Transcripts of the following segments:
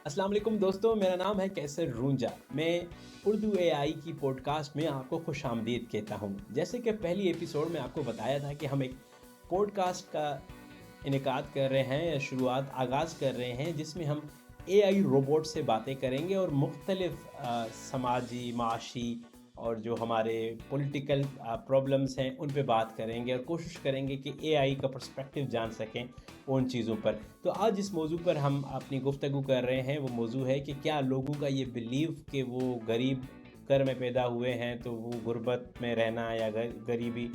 السلام علیکم دوستوں، میرا نام ہے کیسر رونجا۔ میں اردو اے آئی کی پوڈ کاسٹ میں آپ کو خوش آمدید کہتا ہوں۔ جیسے کہ پہلی ایپیسوڈ میں آپ کو بتایا تھا کہ ہم ایک پوڈ کاسٹ کا انعقاد کر رہے ہیں یا آغاز کر رہے ہیں، جس میں ہم اے آئی روبوٹ سے باتیں کریں گے اور مختلف سماجی، معاشی اور جو ہمارے پولیٹیکل پرابلمس ہیں ان پہ بات کریں گے اور کوشش کریں گے کہ اے آئی کا پرسپیکٹیو جان سکیں ان چیزوں پر۔ تو آج جس موضوع پر ہم اپنی گفتگو کر رہے ہیں وہ موضوع ہے کہ کیا لوگوں کا یہ بلیو کہ وہ غریب گھر میں پیدا ہوئے ہیں تو وہ غربت میں رہنا یا غریبی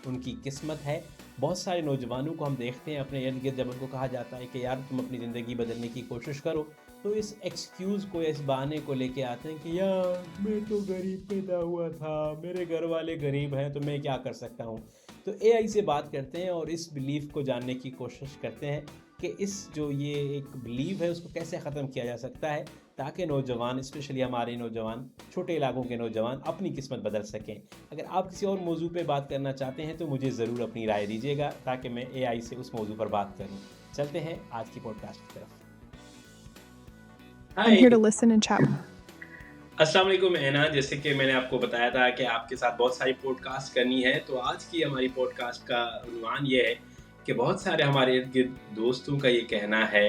ان کی قسمت ہے۔ بہت سارے نوجوانوں کو ہم دیکھتے ہیں اپنے ارد گرد، جب ان کو کہا جاتا ہے کہ یار تم اپنی زندگی بدلنے کی کوشش کرو، تو اس ایکسکیوز کو، اس بہانے کو لے کے آتے ہیں کہ یار میں تو غریب پیدا ہوا تھا، میرے گھر والے غریب ہیں تو میں کیا کر سکتا ہوں۔ تو اے آئی سے بات کرتے ہیں اور اس بلیف کو جاننے کی کوشش کرتے ہیں کہ اس جو یہ ایک بلیو ہے اس کو کیسے ختم کیا جا سکتا ہے، تاکہ نوجوان، اسپیشلی ہمارے نوجوان، چھوٹے علاقوں کے نوجوان اپنی قسمت بدل سکیں۔ اگر آپ کسی اور موضوع پہ بات کرنا چاہتے ہیں تو مجھے ضرور اپنی رائے دیجیے گا تاکہ میں اے آئی سے اس موضوع پر بات کروں۔ چلتے ہیں آج کی پوڈ کاسٹ کی طرف۔ I'm here to listen and chat. السلام علیکم اینا، جیسے کہ میں نے آپ کو بتایا تھا کہ آپ کے ساتھ بہت ساری پوڈ کاسٹ کرنی ہے، تو آج کی ہماری پوڈ کاسٹ کا عنوان یہ ہے کہ بہت سارے ہمارے ارد گرد دوستوں کا یہ کہنا ہے،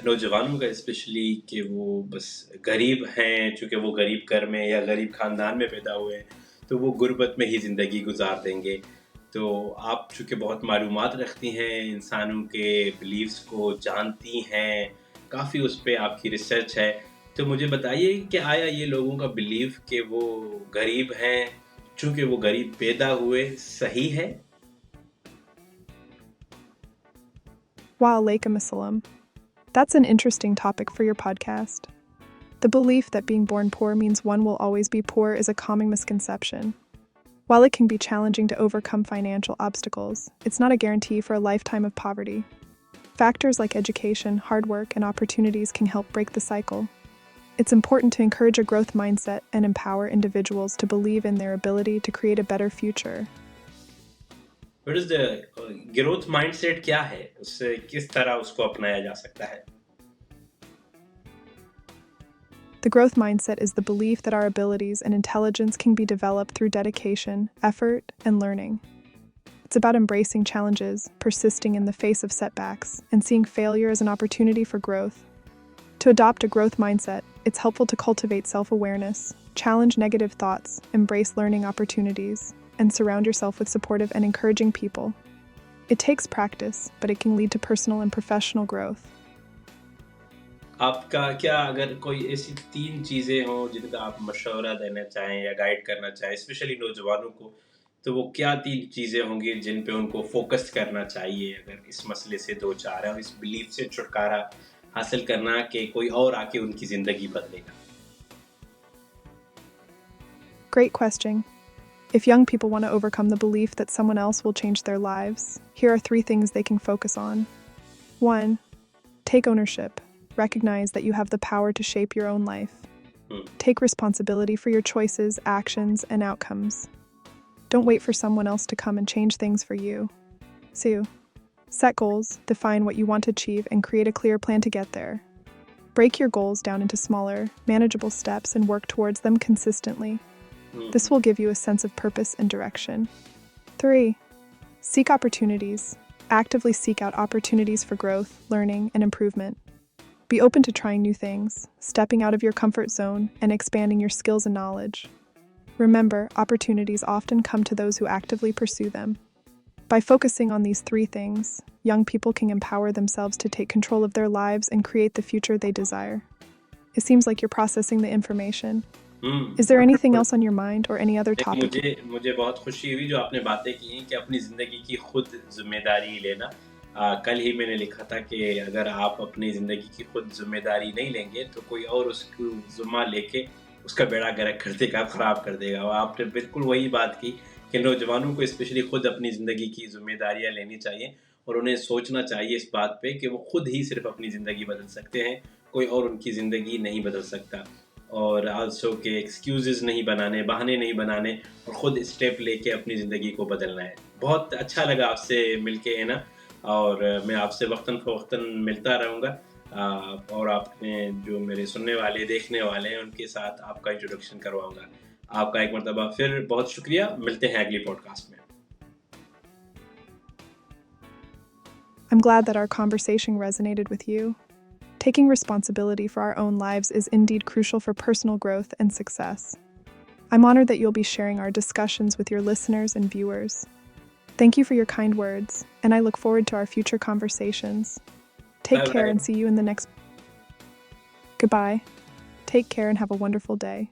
نوجوانوں کا اسپیشلی، کہ وہ بس غریب ہیں، چونکہ وہ غریب گھر میں یا غریب خاندان میں پیدا ہوئے ہیں تو وہ غربت میں ہی زندگی گزار دیں گے۔ تو آپ چونکہ بہت معلومات رکھتی ہیں، انسانوں کے بلیفز کو جانتی ہیں، کافی اس پہ آپ کی ریسرچ ہے، تو مجھے بتائیے کہ آیا یہ لوگوں کا بلیف کہ وہ غریب ہیں چونکہ وہ غریب پیدا ہوئے صحیح ہے؟ Wa alaikum assalam. That's an interesting topic for your podcast. The belief that being born poor means one will always be poor is a common misconception. While it can be challenging to overcome financial obstacles, it's not a guarantee for a lifetime of poverty. Factors like education, hard work, and opportunities can help break the cycle. It's important to encourage a growth mindset and empower individuals to believe in their ability to create a better future. What is the growth mindset کیا ہے؟ اس سے کس طرح اس کو اپنایا جا سکتا ہے؟ The growth mindset is the belief that our abilities and intelligence can be developed through dedication, effort, and learning. It's about embracing challenges, persisting in the face of setbacks, and seeing failure as an opportunity for growth. To adopt a growth mindset, it's helpful to cultivate self-awareness, challenge negative thoughts, embrace learning opportunities, and surround yourself with supportive and encouraging people. It takes practice, but it can lead to personal and professional growth. آپ کا کیا اگر کوئی ایسی 3 چیزیں ہوں جن کا آپ مشورہ دینا چاہیں یا گائیڈ کرنا چاہیں اسپیشلی نوجوانوں کو، تو وہ کیا 3 چیزیں ہوں گی جن پہ ان کو فوکس کرنا چاہیے اگر اس مسئلے سے دو چار ہے اور اس بلیف سے چھٹکارا حاصل کرنا کہ کوئی اور آ کے ان کی زندگی بدلے گا؟ Great question. If young people want to overcome the belief that someone else will change their lives, here are 3 things they can focus on. 1. Take ownership. Recognize that you have the power to shape your own life. Take responsibility for your choices, actions, and outcomes. Don't wait for someone else to come and change things for you. 2. Set goals, define what you want to achieve, and create a clear plan to get there. Break your goals down into smaller, manageable steps and work towards them consistently. This will give you a sense of purpose and direction. 3. Seek opportunities. Actively seek out opportunities for growth, learning, and improvement. Be open to trying new things, stepping out of your comfort zone, and expanding your skills and knowledge. Remember, opportunities often come to those who actively pursue them. By focusing on these 3 things, young people can empower themselves to take control of their lives and create the future they desire. It seems like you're processing the information. Is there anything else on your mind or any other topic? مجھے بہت خوشی ہوئی جو آپ نے باتیں کی ہیں کہ اپنی زندگی کی خود ذمہ داری لینا۔ کل ہی میں نے لکھا تھا کہ اگر آپ اپنی زندگی کی خود ذمہ داری نہیں لیں گے تو کوئی اور اس کو ذمہ لے کے اس کا بیڑا گرک کر دے گا، خراب کر دے گا۔ اور آپ نے بالکل وہی بات کی کہ نوجوانوں کو اسپیشلی خود اپنی زندگی کی ذمہ داریاں لینی چاہیے اور انہیں سوچنا چاہیے اس بات پہ کہ وہ خود ہی صرف اپنی زندگی بدل سکتے ہیں، کوئی اور ان کی زندگی نہیں بدل سکتا۔ اور آلسو کہ ایکسکیوزز نہیں بنانے، بہانے نہیں بنانے، اور خود اسٹیپ لے کے اپنی زندگی کو بدلنا ہے۔ بہت اچھا لگا آپ سے مل کے ہے نا، اور میں آپ سے وقتاً فوقتاً ملتا رہوں گا۔ اور آپ نے جو میرے سننے والے دیکھنے والے ہیں ان کے ساتھ آپ کا انٹروڈکشن کرواؤں گا. آپ کا ایک مرتبہ پھر بہت شکریہ. ملتے ہیں اگلی پوڈ کاسٹ میں. I'm glad that our conversation resonated with you. Taking responsibility for our own lives is indeed crucial for personal growth and success. I'm honored that you'll be sharing our discussions with your listeners and viewers. Thank you for your kind words, and I look forward to our future conversations. Take care and see you in the next. Goodbye. Take care and have a wonderful day.